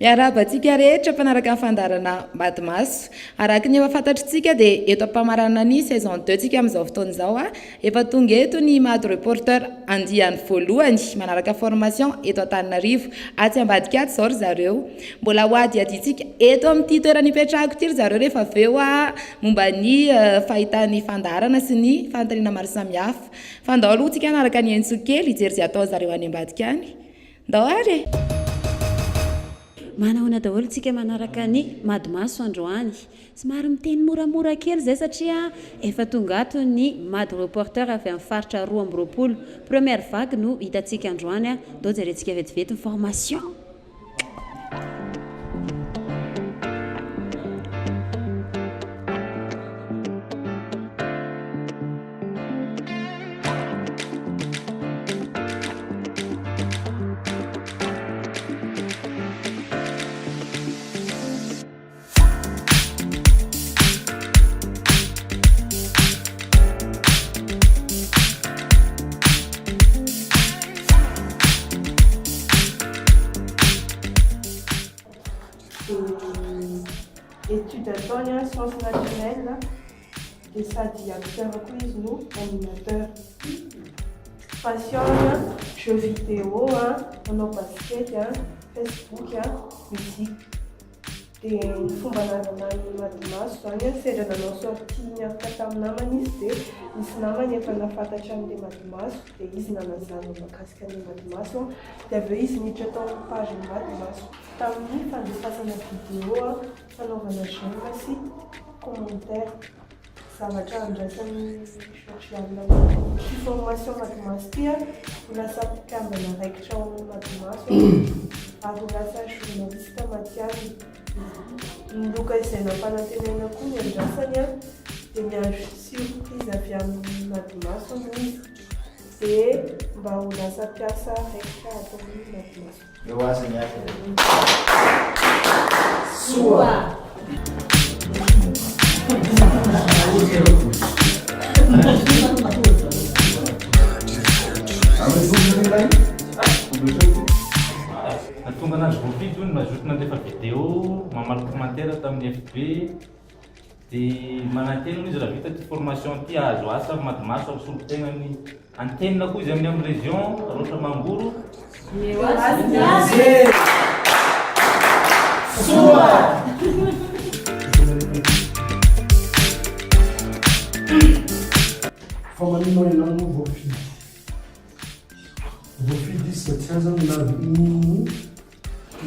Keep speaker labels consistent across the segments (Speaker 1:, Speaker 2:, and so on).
Speaker 1: Miarabantsika rehetra mpanaraka ny fandarana madimaso. Araka ny efa fantatritsika dia eto ampamarana ny saison 2 tsika amin'izao fotoan'izao efa tonga eto ny mady reporter andiany voalohany manaraka formation eto Antananarivo. Atsy ambadika ato izao ry zareo. Mbola ho ady aditsika eto amin'ity toerana ipetrahako ity ry zareo rehefa avy eo momba ny fahitan'ny fandarana sy ny fanontaniana maro samihafa. Fa ndao aloha tsika anaraka ny entsokely hijery izay atao zareo any ambadika any. Ndao ary.
Speaker 2: Manahoana daholo tsika manaraka ny madimaso androany. Somary miteny moramora kely zay satria efa tonga ato ny mady reporter avy amin'ny faritra 12 première vague no hitantsika androany. Dao jerentsika vetivety ny formation.
Speaker 3: Études ataony sciences naturelles dia sady acteur koa izy no animateur. Passion jeux vidéo manao basket Facebook musique. Dia ny fomba nanana ny madimaso zany sedra nanao sortie niaraka tamin'ny namany izy dia misy namany efa nafantatra an'ilay madimaso dia izy nanazana mahakasika ny madimaso dia avy eo izy niditra tao amin'ny page ny madimaso tamin'ny fandefasana vidéo fanaovana j'aime sy commentaire zavatra andraisan'ny social FFormation madimaso ty ho lasa mpikambana raikitra ao amin'ny madimaso ary ho lasa journaliste matiany. Niloka izay nampanantenana koa ny andrasany dia miandro surprise avy amin'ny madimaso izy dia mba ho lasa mpiasa raikitra atao amin'ny madimaso.
Speaker 4: Eo asany hafa.
Speaker 2: Soa!
Speaker 5: Natonga anazy voafidy io nazoto nandefa vidéo mamaly commentaire tamin'ny FB dia manantenana izy raha vita ty formation ty azo asa madimaso amin'ny solon-tegnany antenina koa izy amin'ny région roatra mangoro.
Speaker 6: Fa maninao ianao voafidy. Voafidy izy satria zany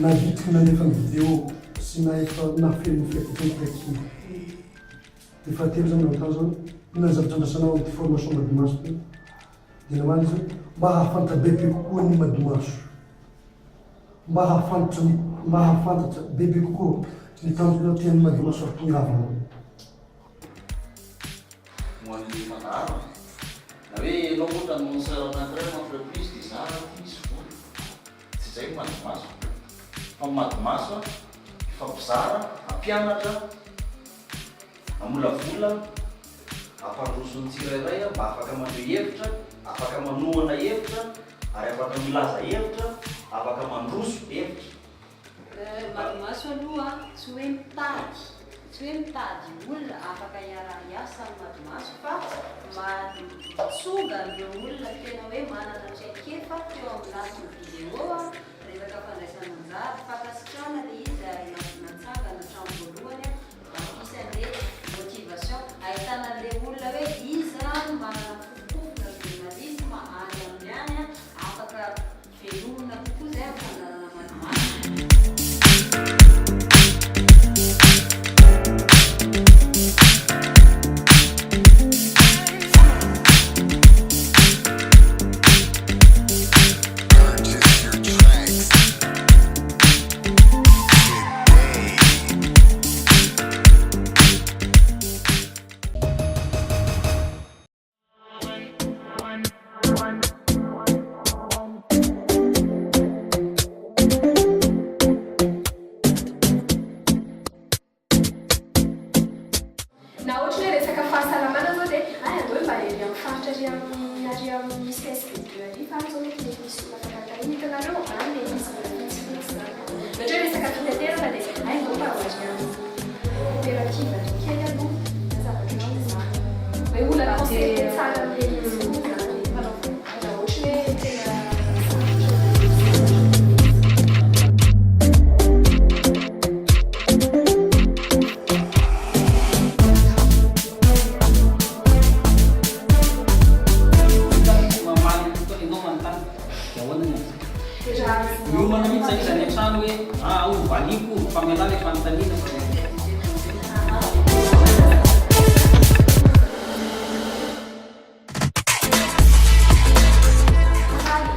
Speaker 6: na vitika nanefa ny vidéo sy na efa nafeno fekakely. Dia fahatelo zany natao zany na zavatra andrasanao amin'ity formation madimaso ty dia namany izy mba hahafantatra bebe kokoa ny madimaso. Mba hahafantatra bebe kokoa ny tanjona tian'ny madimaso ary tongavana.
Speaker 4: Moan'ny Fandaharana na hoe ianao ohatra annonceur anankiray entreprise dia za misy vola tsy izay madimaso fa madimaso fampizara ampianatra amolavola ampandrosony tsirairay mba afaka mandeha hevitra afaka manohana hevitra ary afaka milaza hevitra afaka mandroso hevitra.
Speaker 2: Madimaso aloha tsy hoe mitady olona afaka hiara-iasa amin'ny madimaso fa mahatsonga ireo olona tena hoe manana traikefa teo amin'ny lasiny vidéo resaka fandraisana anjara fakasitrana dia izy ary natsangana trano voalohany isy an'le motivation ahitana an'le olona hoe izy manana fofofofona journalisme any amin'ny any afaka velomina kokoa zay amin'ny fandarana madimaso.
Speaker 3: Mentre questa capita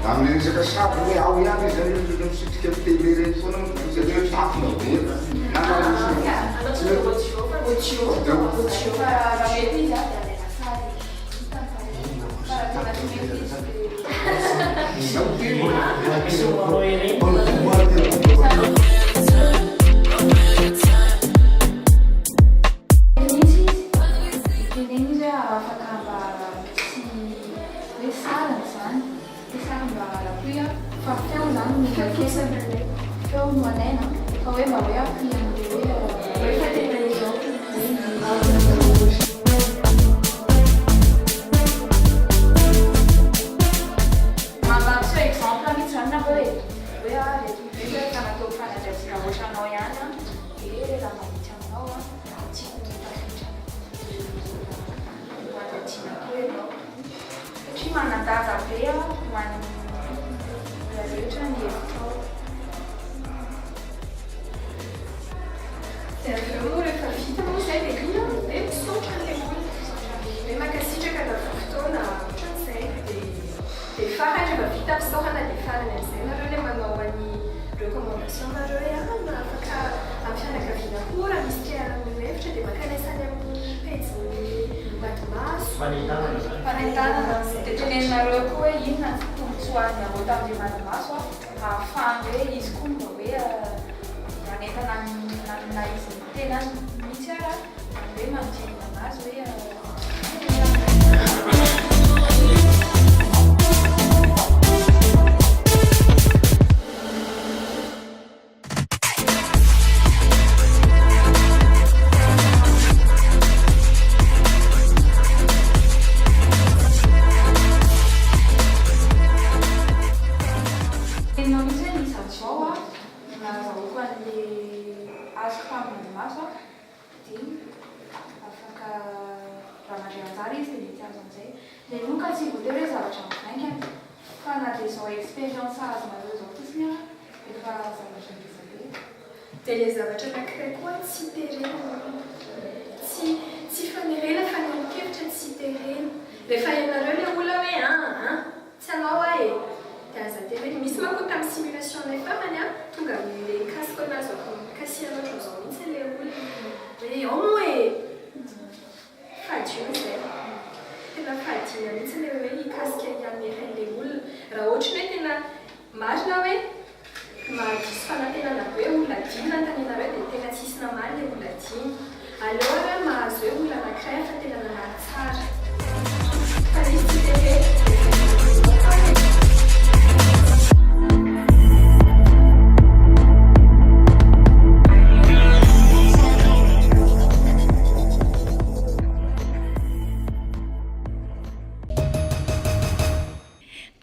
Speaker 7: Amin'ny resaka sabo hoe ao ihany izy zany misitrika amin'ny télé reny foana satria hoe safona be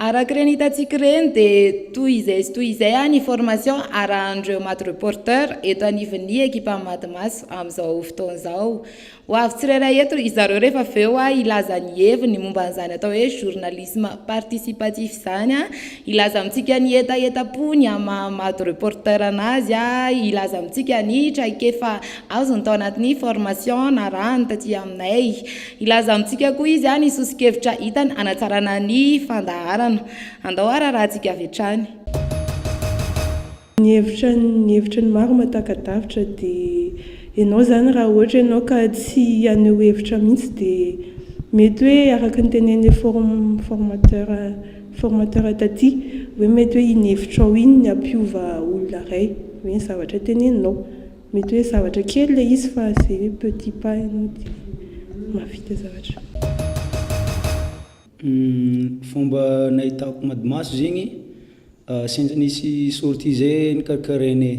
Speaker 1: araka ireny hitantsika ireny dia toy izay ny formation arahandreo maty reporter eto anivon'ny ekipa Matimaso amin'izao fotoan'izao. Ho avy tsirairay eto izareo rehefa avy eo ilaza ny heviny momba an'izany atao hoe journalisme participatif izany ilaza amintsika ny etapo ny maty reporter anazy ilaza amintsika ny traikefa azo ny tao anatin'ny formation narahany taty aminay ilaza amintsika koa izy ny sosikevitra hitany anatsarana ny fandaharana andao rahantsika avy hatrany.
Speaker 3: Ny hevitra ny maro matakadavitra dia ianao zany raha ohatra ianao ka tsy haneho hevitra mihitsy dia mety hoe araka ny tenen'ny formateur taty hoe mety hoe iny hevitrao iny ny ampiova olona ray hoe ny zavatra teneninao mety hoe zavatra kely ilay izy fa c'est hoe petit pas ianao dia mahavita zavatra.
Speaker 8: Fomba nahitako Madimaso zegny sinja nisy sortie zay nikarikarainy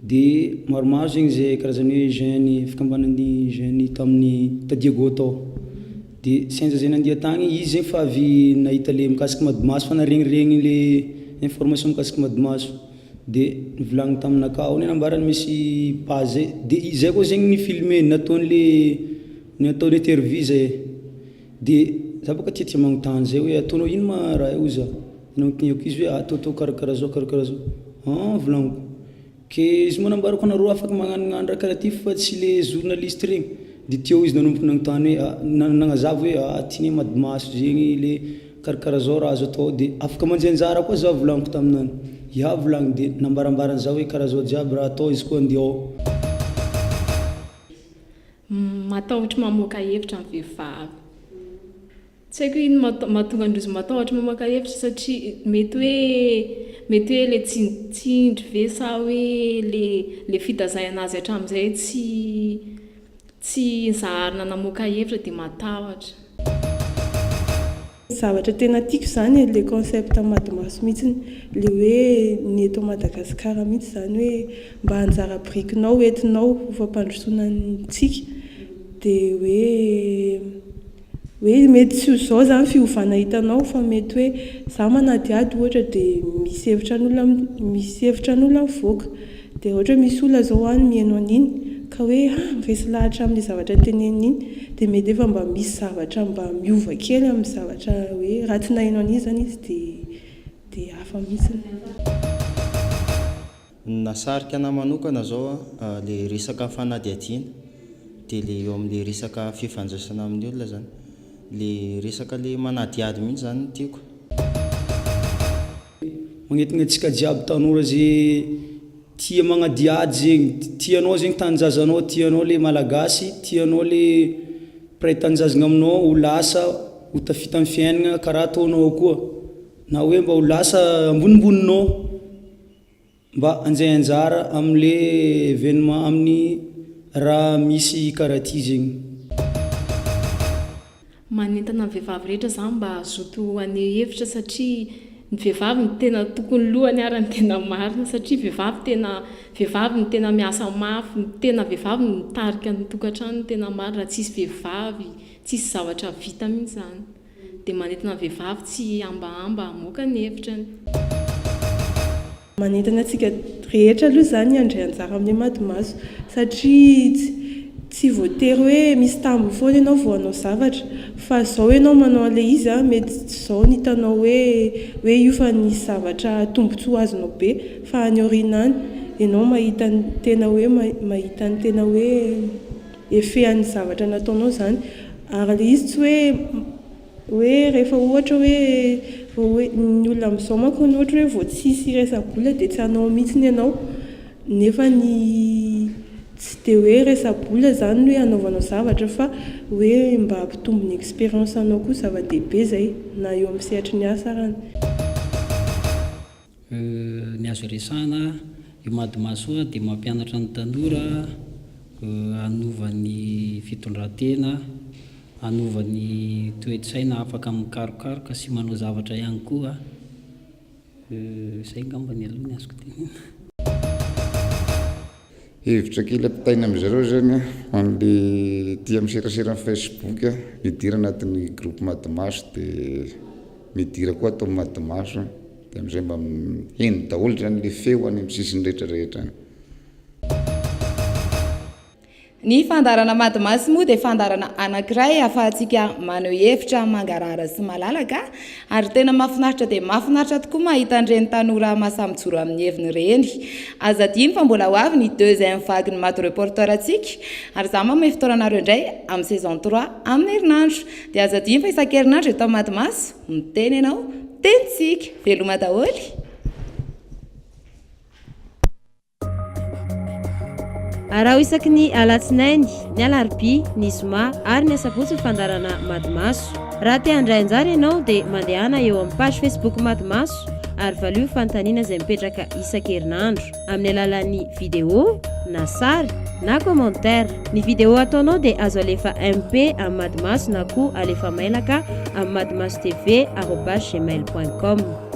Speaker 8: dia maromaro zegny zay karazany hoe jeune fikambanan'ny jeune tamin'ny Tadiago tao dia sinja zay nandeha tagny izy zegny fa avy nahita le mikasika Madimaso fa naregniregny le information mikasika Madimaso dia nivolagny taminakao ny nambarany misy page zay dia izay koa zegny nifilme nataony interview zay dia za boka tiatia magnontany zay hoe ataonao ino ma raha io za nagnontaniako izy hoe ataotao karakara zao volagnico ke izy moa nambarako anareo afaka magnanognano raha karaha ty fa tsy le journaliste regny dia teo izy nanomboka nagnontany hoe nagnazava hoe tiany madimaso zegny le karakaraha zao raha azo atao dia afaka manjanjara koa zaho volagniko taminany ia volagny dia nambarambarany zaho hoe karaha zao jiaby raha atao izy koa andeha ao.
Speaker 9: Matahotra mamoaka hevitra amin'ny vehivavy. Tsy haiko ino mahatonga androzy matahotra mamoaka hevitra satria mety hoe le tsindry ve sa hoe le fitazahana azy hatramin'izay tsy zaharina namoaka hevitra dia matahotra.
Speaker 3: Zavatra tena tiako zany le concept madimaso mihitsy le hoe ny eto Madagasikara mihitsy zany hoe mba hanjara brikinao entinao ho fampandrosoanantsika dia hoe mety tsy ho zao zany fiovana hitanao fa mety hoe za manadiady ohatra dia misy hevitra n'olona mivoaka dia ohatra misy olona zao any mihaino an'iny ka hoe miresy lahatra amin'ny zavatra teneniny dia mety efa mba misy zavatra mba miova kely amin'ny zavatra hoe raha tsy nahaino an'izy zany izy dia hafa mihitsy.
Speaker 10: Nasarika anahy manokana zao le resaka fanadihadiana dia le eo amin'le resaka fifandraisana amin'ny olona zany le resaka le manadiady mihitsy zany tiako.
Speaker 8: Magnetiny antsika jiaby tanora zay tia magnadiady zegny tianao zegny tanjazanao tianao le malagasy tianao le pray tanjazana aminao ho lasa ho tafita amin'ny fiainana karaha ataonao koa na hoe mba ho lasa ambonimboninao mba anjay anjara amin'le événement amin'ny raha misy karaha ty zegny.
Speaker 9: Manentana ny vehivavy rehetra zany mba azoto ane hevitra satria ny vehivavy ny tena tokony lohany ary ny tena marina satria vehivavy ny tena miasa mafy, tena vehivavy ny mitarika ny tokantrano ny tena marina, tsisy vehivavy tsisy zavatra vita mihitsy zany dia manentana ny vehivavy tsy ambahamba hamoaka ny hevitrany.
Speaker 3: Manentana antsika rehetra aloha zany andray anjara amin'ny madimaso satria tsy voatery hoe misy tambo foana ianao vao hanao zavatra fa zao ianao manao an'ilay izy mety zao ny hitanao hoe io fa nisy zavatra tombontsoa azonao be fa any aorianany ianao mahita ny tena hoe efehan'ny zavatra nataonao zany ary le izy tsy hoe rehefa ohatra hoe ny olona amin'izao manko ny ohatra hoe vao tsisy resa-bola dia tsy hanao mihitsy ianao nefa tsy dia hoe resa-bola zany hoe hanaovanao zavatra fa hoe mba hampitombo ny expérience anao koa zava-dehibe zay na eo amin'ny sehatry ny asa arany.
Speaker 11: Ny azo resahana io madimaso dia mampianatra ny tanora hanova ny fitondran-tena, hanova ny toe-tsaina afaka mikarokaroka sy manao zavatra ihany koa. Izay ngamba ny aloha ny azoko tenena.
Speaker 7: Hevitra kely ampitaina amin'izareo zany an'le tia miserasera amin'ny Facebook midira anatin'ny groupe madimaso dia midira koa atao madimaso dia amin'izay mba heno daholo zany le feo any amin'ny sisiny rehetrarehetra.
Speaker 1: Ny fandarana madimaso moa dia fandarana anankiray ahafahantsika maneho hevitra mangarara sy malalaka ary tena mahafinaritra dia mahafinaritra tokoa mahita an'ireny tanora mahasamijoro amin'ny heviny ireny. Aza dino fa mbola ho avy ny deuxième vague ny maty reporter antsika ary za mamay fotoananareo indray amin'ny saison 3 amin'ny herinandro dia aza dino fa isan-kerinandro eto madimaso miteny ianao tenitsika veloma daholo.
Speaker 12: Araho isaky ny alatsinainy, ny alarobia, ny zoma ary ny asabotsy ny fandarana madimaso. Raha te handray anjara ianao dia mandehana eo amin'ny page Facebook madimaso ary valio fanontaniana izay mipetraka isan-kerinandro amin'ny alalan'ny vidéo, na sary, na commentaire. Ny vidéo ataonao dia azo alefa MP amin'ny madimaso na koa alefa mailaka amin'ny madimasotv@gmail.com.